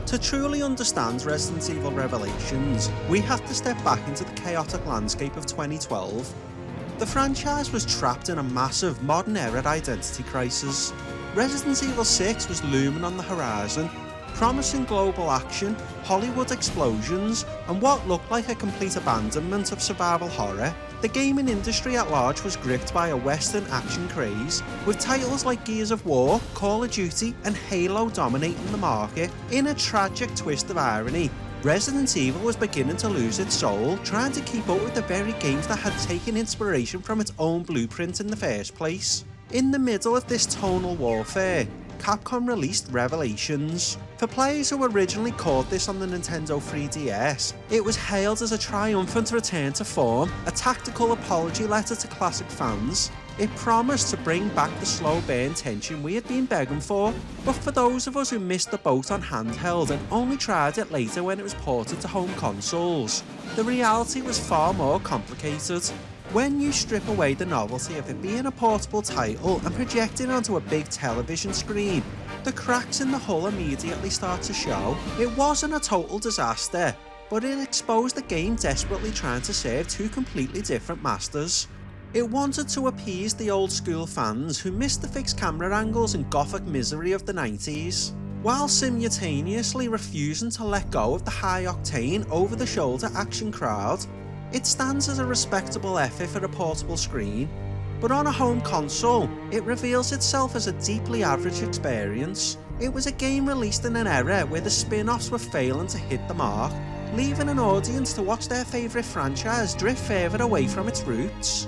To truly understand Resident Evil Revelations, we have to step back into the chaotic landscape of 2012. The franchise was trapped in a massive modern-era identity crisis. Resident Evil 6 was looming on the horizon, promising global action, Hollywood explosions, and what looked like a complete abandonment of survival horror. The gaming industry at large was gripped by a Western action craze, with titles like Gears of War, Call of Duty, and Halo dominating the market. In a tragic twist of irony, Resident Evil was beginning to lose its soul, trying to keep up with the very games that had taken inspiration from its own blueprint in the first place. In the middle of this tonal warfare, Capcom released Revelations. For players who originally caught this on the Nintendo 3DS, it was hailed as a triumphant return to form, a tactical apology letter to classic fans. It promised to bring back the slow burn tension we had been begging for, but for those of us who missed the boat on handheld and only tried it later when it was ported to home consoles, the reality was far more complicated. When you strip away the novelty of it being a portable title and project it onto a big television screen, the cracks in the hull immediately start to show. It wasn't a total disaster, but it exposed the game desperately trying to serve two completely different masters. It wanted to appease the old school fans who missed the fixed camera angles and gothic misery of the 90s, while simultaneously refusing to let go of the high octane, over the shoulder action crowd. It stands as a respectable effort for a portable screen, but on a home console, it reveals itself as a deeply average experience. It was a game released in an era where the spin-offs were failing to hit the mark, leaving an audience to watch their favourite franchise drift further away from its roots.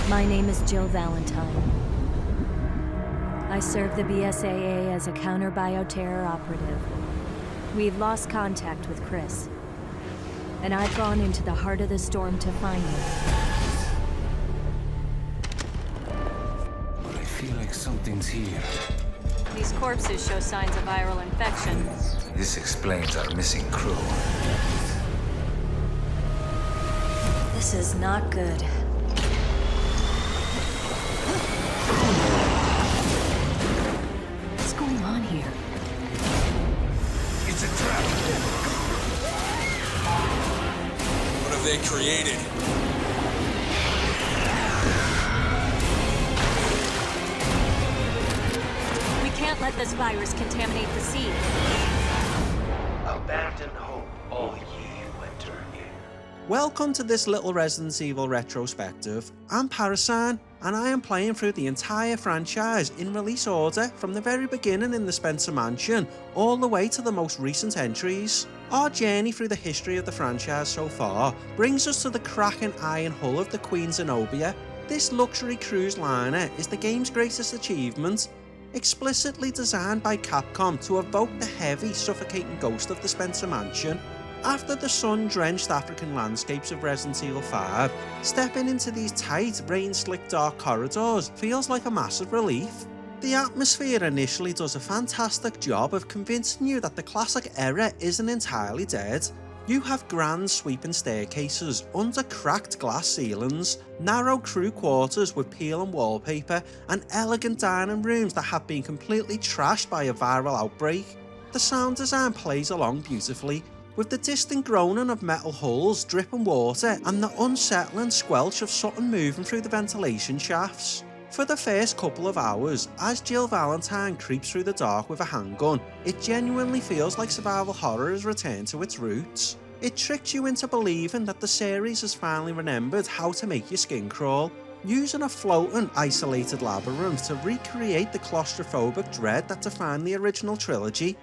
My name is Jill Valentine. I serve the BSAA as a counter-bioterror operative. We've lost contact with Chris, and I've gone into the heart of the storm to find him. But I feel like something's here. These corpses show signs of viral infection. This explains our missing crew. This is not good. What's going on here? It's a trap! What have they created? We can't let this virus contaminate the sea. Abandon hope, all ye who enter in. Welcome to this little Resident Evil retrospective. I'm Parasine, and I am playing through the entire franchise in release order from the very beginning in the Spencer Mansion all the way to the most recent entries. Our journey through the history of the franchise so far brings us to the cracking iron hull of the Queen Zenobia. This luxury cruise liner is the game's greatest achievement, explicitly designed by Capcom to evoke the heavy, suffocating ghost of the Spencer Mansion. After the sun-drenched African landscapes of Resident Evil 5, stepping into these tight, rain-slicked dark corridors feels like a massive relief. The atmosphere initially does a fantastic job of convincing you that the classic era isn't entirely dead. You have grand sweeping staircases under cracked glass ceilings, narrow crew quarters with peeling wallpaper, and elegant dining rooms that have been completely trashed by a viral outbreak. The sound design plays along beautifully, with the distant groaning of metal hulls dripping water and the unsettling squelch of something moving through the ventilation shafts. For the first couple of hours, as Jill Valentine creeps through the dark with a handgun, it genuinely feels like survival horror has returned to its roots. It tricks you into believing that the series has finally remembered how to make your skin crawl, using a floating, isolated labyrinth to recreate the claustrophobic dread that defined the original trilogy.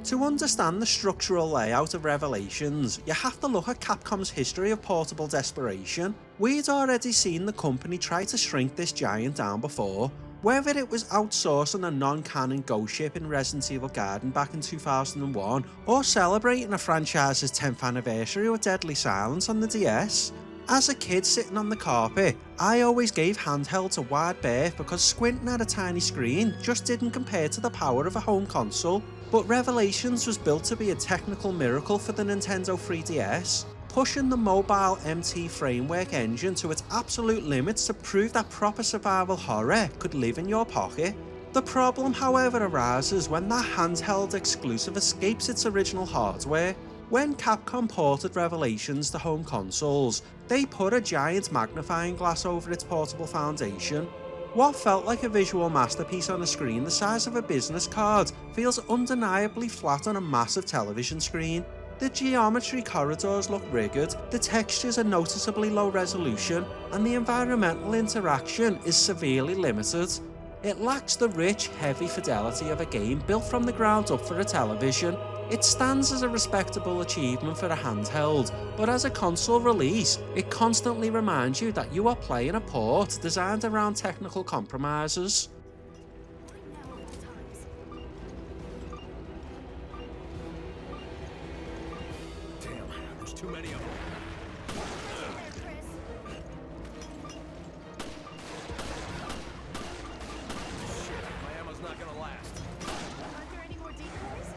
To understand the structural layout of Revelations, you have to look at Capcom's history of portable desperation. We'd already seen the company try to shrink this giant down before, whether it was outsourcing a non-canon ghost ship in Resident Evil Garden back in 2001, or celebrating a franchise's 10th anniversary with Deadly Silence on the DS. As a kid sitting on the carpet, I always gave handhelds a wide berth because squinting at a tiny screen just didn't compare to the power of a home console. But Revelations was built to be a technical miracle for the Nintendo 3DS, pushing the mobile MT framework engine to its absolute limits to prove that proper survival horror could live in your pocket. The problem, however, arises when that handheld exclusive escapes its original hardware. When Capcom ported Revelations to home consoles, they put a giant magnifying glass over its portable foundation. What felt like a visual masterpiece on a screen the size of a business card feels undeniably flat on a massive television screen. The geometry corridors look rigged, the textures are noticeably low resolution, and the environmental interaction is severely limited. It lacks the rich, heavy fidelity of a game built from the ground up for a television. It stands as a respectable achievement for a handheld, but as a console release, it constantly reminds you that you are playing a port designed around technical compromises. Damn, there's too many of them. Shit, my ammo's not gonna last. Aren't there any more decoys?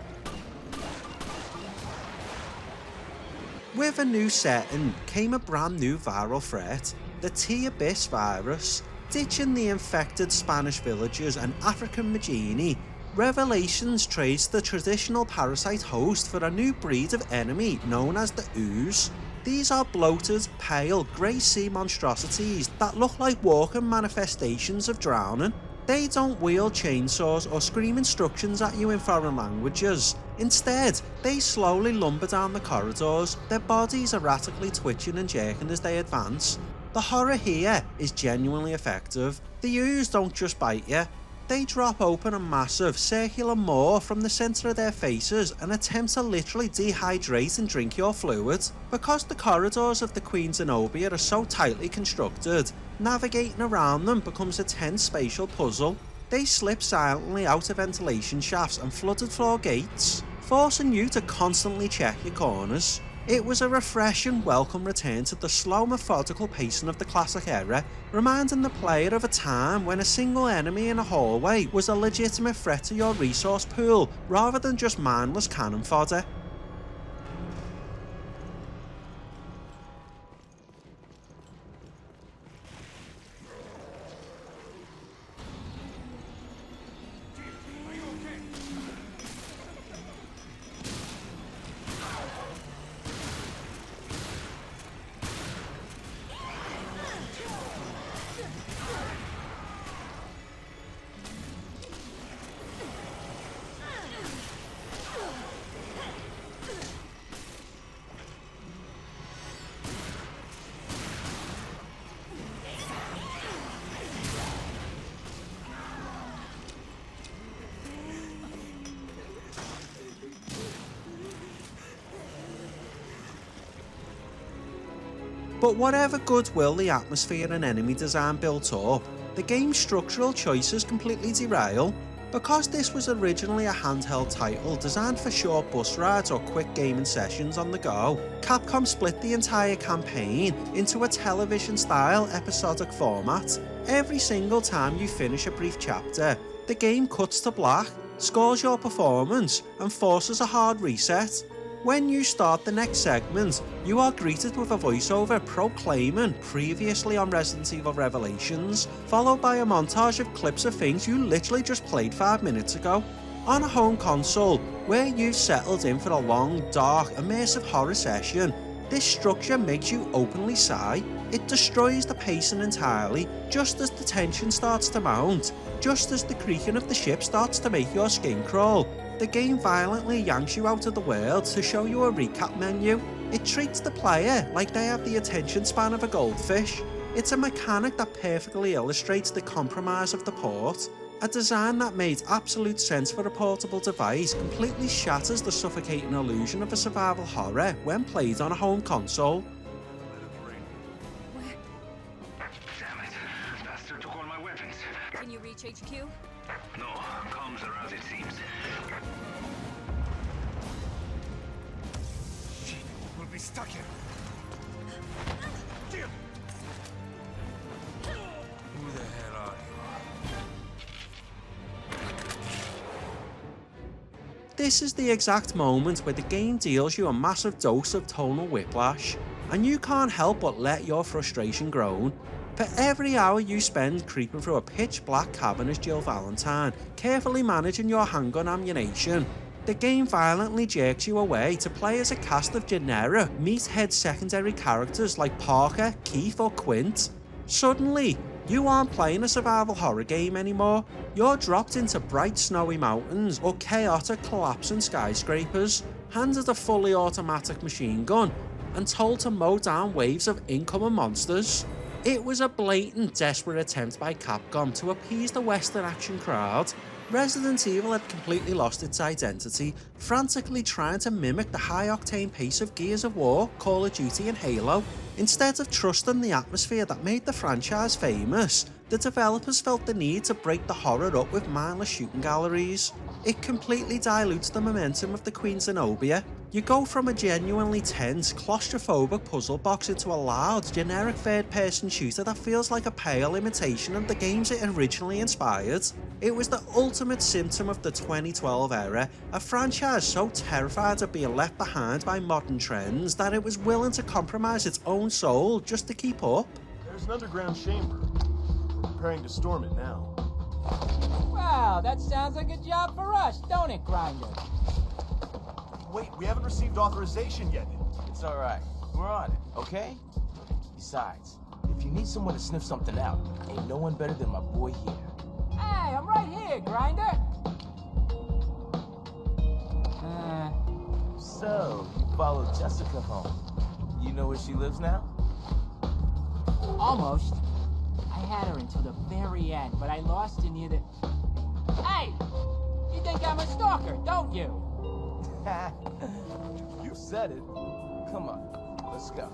With a new setting came a brand new viral threat, the T-Abyss virus. Ditching the infected Spanish villagers and African Magini, Revelations traced the traditional parasite host for a new breed of enemy known as the Ooze. These are bloated, pale, grey sea monstrosities that look like walking manifestations of drowning. They don't wield chainsaws or scream instructions at you in foreign languages. Instead, they slowly lumber down the corridors, their bodies erratically twitching and jerking as they advance. The horror here is genuinely effective. The Ooze don't just bite you. They drop open a massive circular maw from the centre of their faces and attempt to literally dehydrate and drink your fluid. Because the corridors of the Queen Zenobia are so tightly constructed, navigating around them becomes a tense spatial puzzle. They slip silently out of ventilation shafts and flooded floor gates, forcing you to constantly check your corners. It was a refreshing, welcome return to the slow, methodical pacing of the classic era, reminding the player of a time when a single enemy in a hallway was a legitimate threat to your resource pool, rather than just mindless cannon fodder. But whatever goodwill the atmosphere and enemy design built up, the game's structural choices completely derail. Because this was originally a handheld title designed for short bus rides or quick gaming sessions on the go, Capcom split the entire campaign into a television-style episodic format. Every single time you finish a brief chapter, the game cuts to black, scores your performance, and forces a hard reset. When you start the next segment, you are greeted with a voiceover proclaiming previously on Resident Evil Revelations, followed by a montage of clips of things you literally just played 5 minutes ago. On a home console, where you've settled in for a long, dark, immersive horror session, this structure makes you openly sigh. It destroys the pacing entirely, just as the tension starts to mount, just as the creaking of the ship starts to make your skin crawl. The game violently yanks you out of the world to show you a recap menu. It treats the player like they have the attention span of a goldfish. It's a mechanic that perfectly illustrates the compromise of the port. A design that made absolute sense for a portable device completely shatters the suffocating illusion of a survival horror when played on a home console. Damn it. Bastard took all my weapons. Can you reach HQ? No, comms are out, it seems. Shit, we'll be stuck here. Who the hell are you? This is the exact moment where the game deals you a massive dose of tonal whiplash, and you can't help but let your frustration grow. For every hour you spend creeping through a pitch black cabin as Jill Valentine, carefully managing your handgun ammunition, the game violently jerks you away to play as a cast of generic, meathead secondary characters like Parker, Keith or Quint. Suddenly, you aren't playing a survival horror game anymore, you're dropped into bright snowy mountains or chaotic collapsing skyscrapers, handed a fully automatic machine gun, and told to mow down waves of incoming monsters. It was a blatant, desperate attempt by Capcom to appease the Western action crowd. Resident Evil had completely lost its identity, frantically trying to mimic the high-octane pace of Gears of War, Call of Duty and Halo. Instead of trusting the atmosphere that made the franchise famous, the developers felt the need to break the horror up with mindless shooting galleries. It completely dilutes the momentum of the Queen Zenobia. You go from a genuinely tense, claustrophobic puzzle box into a loud, generic third-person shooter that feels like a pale imitation of the games it originally inspired. It was the ultimate symptom of the 2012 era, a franchise so terrified of being left behind by modern trends that it was willing to compromise its own soul just to keep up. There's an underground chamber. We're preparing to storm it now. Wow, that sounds like a job for us, don't it, Grinder? Wait, we haven't received authorization yet. It's all right. We're on it, okay? Besides, if you need someone to sniff something out, ain't no one better than my boy here. Hey, I'm right here, Grinder. So, you followed Jessica home. You know where she lives now? Almost. I had her until the very end, but I lost her near the... Hey! You think I'm a stalker, don't you? You said it. Come on, let's go.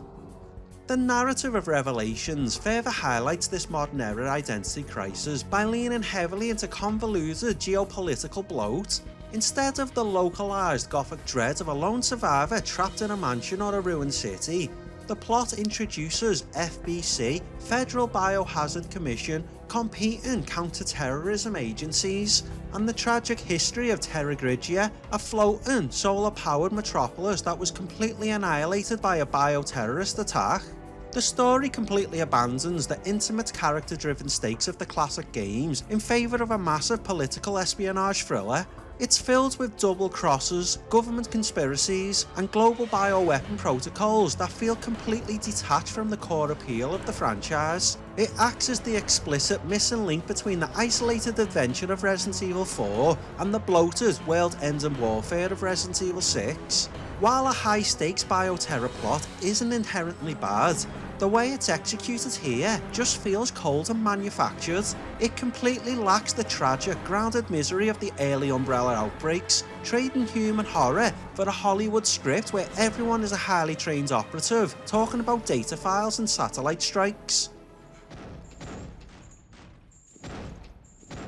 The narrative of Revelations further highlights this modern era identity crisis by leaning heavily into convoluted geopolitical bloat. Instead of the localised gothic dread of a lone survivor trapped in a mansion or a ruined city, the plot introduces FBC, Federal Biohazard Commission, competing counter-terrorism agencies, and the tragic history of Terragrigia, a floating, solar-powered metropolis that was completely annihilated by a bioterrorist attack. The story completely abandons the intimate character-driven stakes of the classic games in favour of a massive political espionage thriller. It's filled with double crosses, government conspiracies, and global bioweapon protocols that feel completely detached from the core appeal of the franchise. It acts as the explicit missing link between the isolated adventure of Resident Evil 4 and the bloated, world-ending warfare of Resident Evil 6. While a high-stakes bioterror plot isn't inherently bad, the way it's executed here just feels cold and manufactured. It completely lacks the tragic, grounded misery of the early Umbrella outbreaks, trading human horror for a Hollywood script where everyone is a highly trained operative talking about data files and satellite strikes.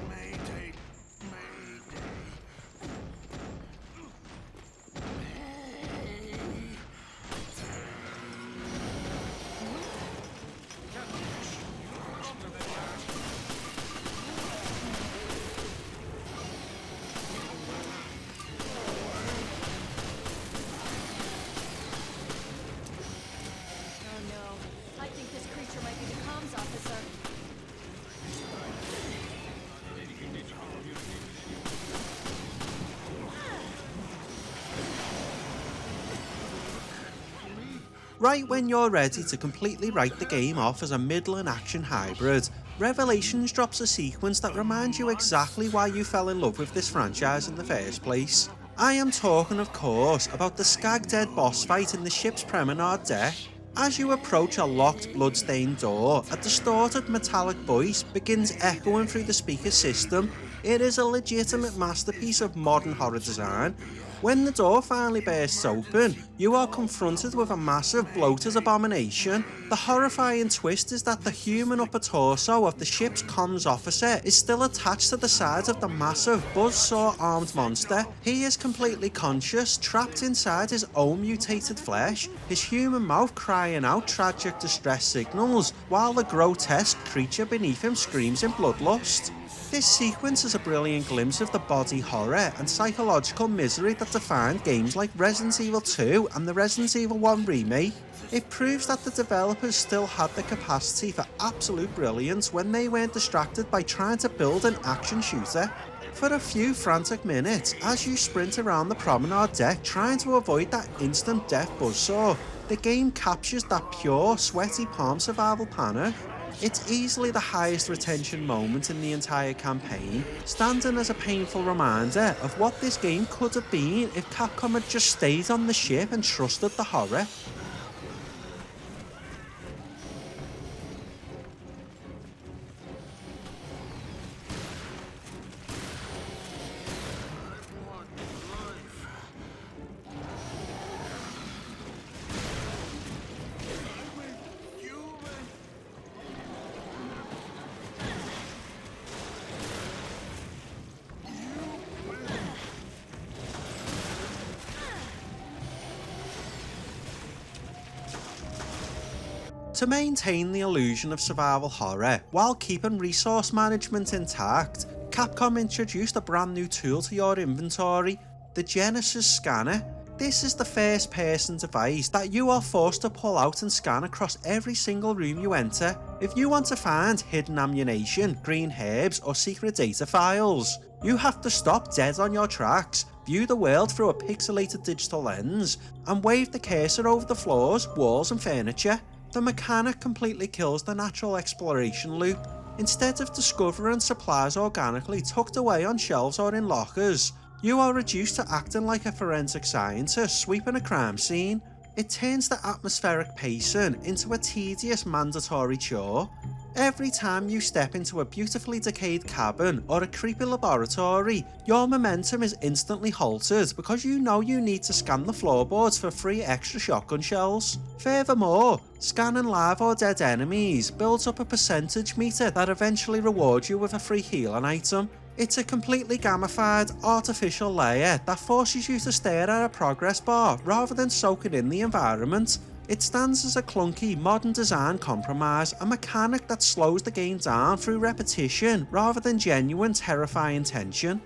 Mayday. Oh no, I think this creature might be the comms officer. Right when you're ready to completely write the game off as a middling action hybrid, Revelations drops a sequence that reminds you exactly why you fell in love with this franchise in the first place. I am talking, of course, about the skag-dead boss fight in the ship's promenade deck. As you approach a locked, blood-stained door, a distorted metallic voice begins echoing through the speaker system, It is a legitimate masterpiece of modern horror design. When the door finally bursts open, you are confronted with a massive bloated abomination. The horrifying twist is that the human upper torso of the ship's comms officer is still attached to the sides of the massive buzzsaw armed monster. He is completely conscious, trapped inside his own mutated flesh, his human mouth crying out tragic distress signals, while the grotesque creature beneath him screams in bloodlust. This sequence is a brilliant glimpse of the body horror and psychological misery that defined games like Resident Evil 2 and the Resident Evil 1 remake. It proves that the developers still had the capacity for absolute brilliance when they weren't distracted by trying to build an action shooter. For a few frantic minutes, as you sprint around the promenade deck trying to avoid that instant death buzzsaw, the game captures that pure, sweaty palm survival panic. It's easily the highest retention moment in the entire campaign, standing as a painful reminder of what this game could have been if Capcom had just stayed on the ship and trusted the horror. To maintain the illusion of survival horror while keeping resource management intact, Capcom introduced a brand new tool to your inventory, the Genesis Scanner. This is the first person device that you are forced to pull out and scan across every single room you enter if you want to find hidden ammunition, green herbs or secret data files. You have to stop dead on your tracks, view the world through a pixelated digital lens, and wave the cursor over the floors, walls and furniture. The mechanic completely kills the natural exploration loop. Instead of discovering supplies organically tucked away on shelves or in lockers, you are reduced to acting like a forensic scientist sweeping a crime scene. It turns the atmospheric pacing into a tedious mandatory chore. Every time you step into a beautifully decayed cabin or a creepy laboratory, your momentum is instantly halted because you know you need to scan the floorboards for free extra shotgun shells. Furthermore, scanning live or dead enemies builds up a percentage meter that eventually rewards you with a free healing item. It's a completely gamified, artificial layer that forces you to stare at a progress bar rather than soaking in the environment. It stands as a clunky, modern design compromise, a mechanic that slows the game down through repetition rather than genuine, terrifying tension.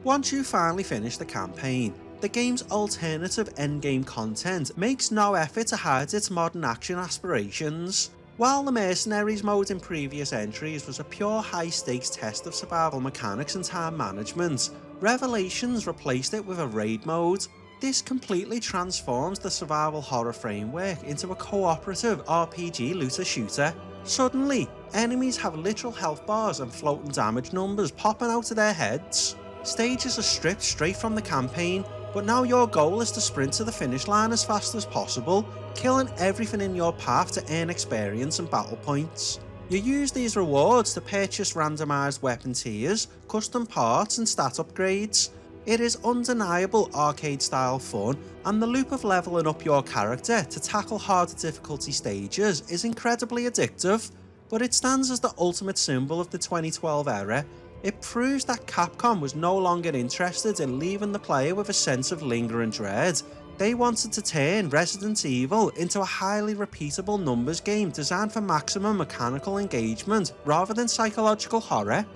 Once you finally finish the campaign, the game's alternative endgame content makes no effort to hide its modern action aspirations. While the Mercenaries mode in previous entries was a pure high-stakes test of survival mechanics and time management, Revelations replaced it with a raid mode. This completely transforms the survival horror framework into a cooperative RPG looter-shooter. Suddenly, enemies have literal health bars and floating damage numbers popping out of their heads. Stages are stripped straight from the campaign, but now your goal is to sprint to the finish line as fast as possible, killing everything in your path to earn experience and battle points. You use these rewards to purchase randomised weapon tiers, custom parts and stat upgrades. It is undeniable arcade-style fun, and the loop of levelling up your character to tackle harder difficulty stages is incredibly addictive, but it stands as the ultimate symbol of the 2012 era. It proves that Capcom was no longer interested in leaving the player with a sense of lingering dread. They wanted to turn Resident Evil into a highly repeatable numbers game designed for maximum mechanical engagement rather than psychological horror.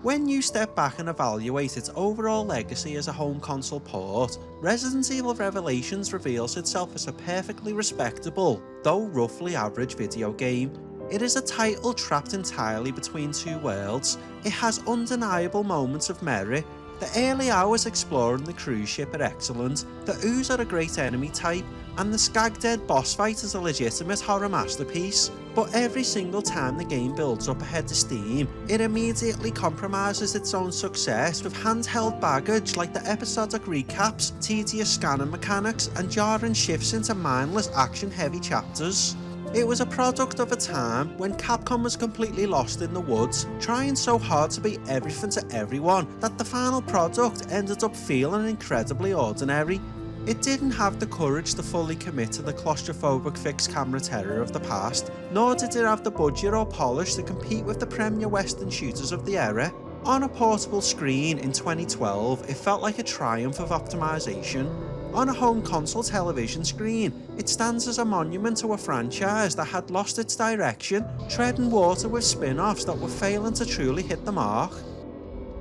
When you step back and evaluate its overall legacy as a home console port, Resident Evil Revelations reveals itself as a perfectly respectable, though roughly average video game. It is a title trapped entirely between two worlds. It has undeniable moments of merit. The early hours exploring the cruise ship are excellent, the Ooze are a great enemy type, and the Skag-Dead boss fight is a legitimate horror masterpiece. But every single time the game builds up ahead to Steam, it immediately compromises its own success with handheld baggage like the episodic recaps, tedious scanning mechanics, and jarring shifts into mindless action-heavy chapters. It was a product of a time when Capcom was completely lost in the woods, trying so hard to be everything to everyone that the final product ended up feeling incredibly ordinary. It didn't have the courage to fully commit to the claustrophobic fixed camera terror of the past, nor did it have the budget or polish to compete with the premier western shooters of the era. On a portable screen in 2012, it felt like a triumph of optimization. On a home console television screen, it stands as a monument to a franchise that had lost its direction, treading water with spin-offs that were failing to truly hit the mark.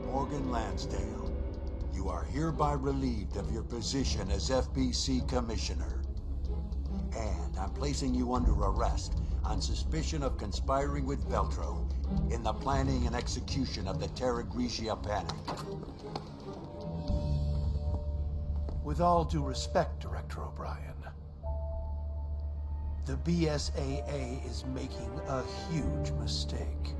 Morgan Lansdale, you are hereby relieved of your position as FBC Commissioner. And I'm placing you under arrest on suspicion of conspiring with Veltro in the planning and execution of the Terragrigia panic. With all due respect, Director O'Brien, the BSAA is making a huge mistake.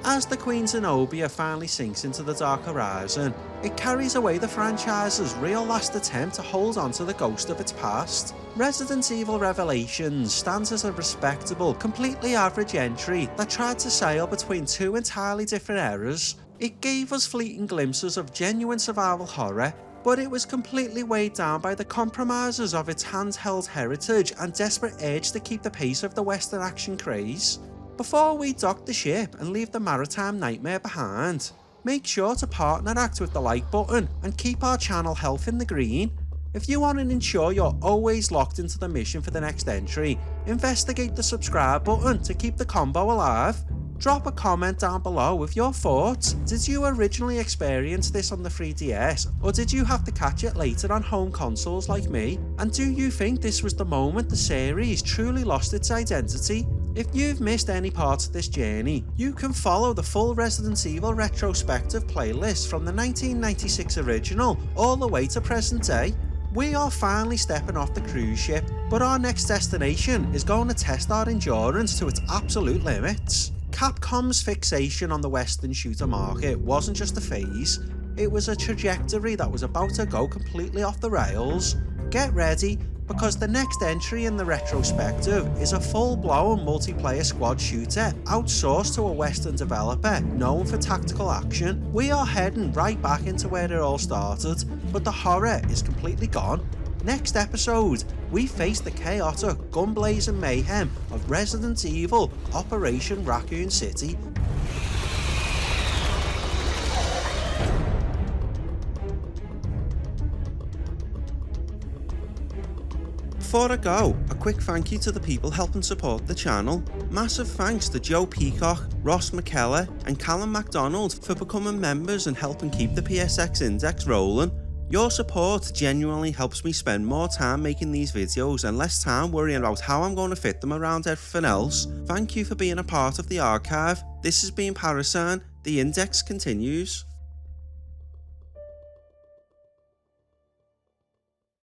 As the Queen Zenobia finally sinks into the dark horizon, it carries away the franchise's real last attempt to hold on to the ghost of its past. Resident Evil Revelations stands as a respectable, completely average entry that tried to sail between two entirely different eras. It gave us fleeting glimpses of genuine survival horror, but it was completely weighed down by the compromises of its handheld heritage and desperate urge to keep the pace of the Western action craze. Before we dock the ship and leave the maritime nightmare behind, make sure to partner act with the like button and keep our channel health in the green. If you want to ensure you're always locked into the mission for the next entry, investigate the subscribe button to keep the combo alive. Drop a comment down below with your thoughts. Did you originally experience this on the 3DS, or did you have to catch it later on home consoles like me? And do you think this was the moment the series truly lost its identity? If you've missed any part of this journey, you can follow the full Resident Evil Retrospective playlist from the 1996 original all the way to present day. We are finally stepping off the cruise ship, but our next destination is going to test our endurance to its absolute limits. Capcom's fixation on the Western shooter market wasn't just a phase, it was a trajectory that was about to go completely off the rails. Get ready, because the next entry in the retrospective is a full-blown multiplayer squad shooter outsourced to a Western developer known for tactical action. We are heading right back into where it all started, but the horror is completely gone. Next episode, we face the chaotic, gun-blazing mayhem of Resident Evil Operation Raccoon City. Before I go, a quick thank you to the people helping support the channel. Massive thanks to Joe Peacock, Ross McKellar and Callum MacDonald for becoming members and helping keep the PSX index rolling. Your support genuinely helps me spend more time making these videos and less time worrying about how I'm going to fit them around everything else. Thank you for being a part of the archive. This has been Parasine. The index continues.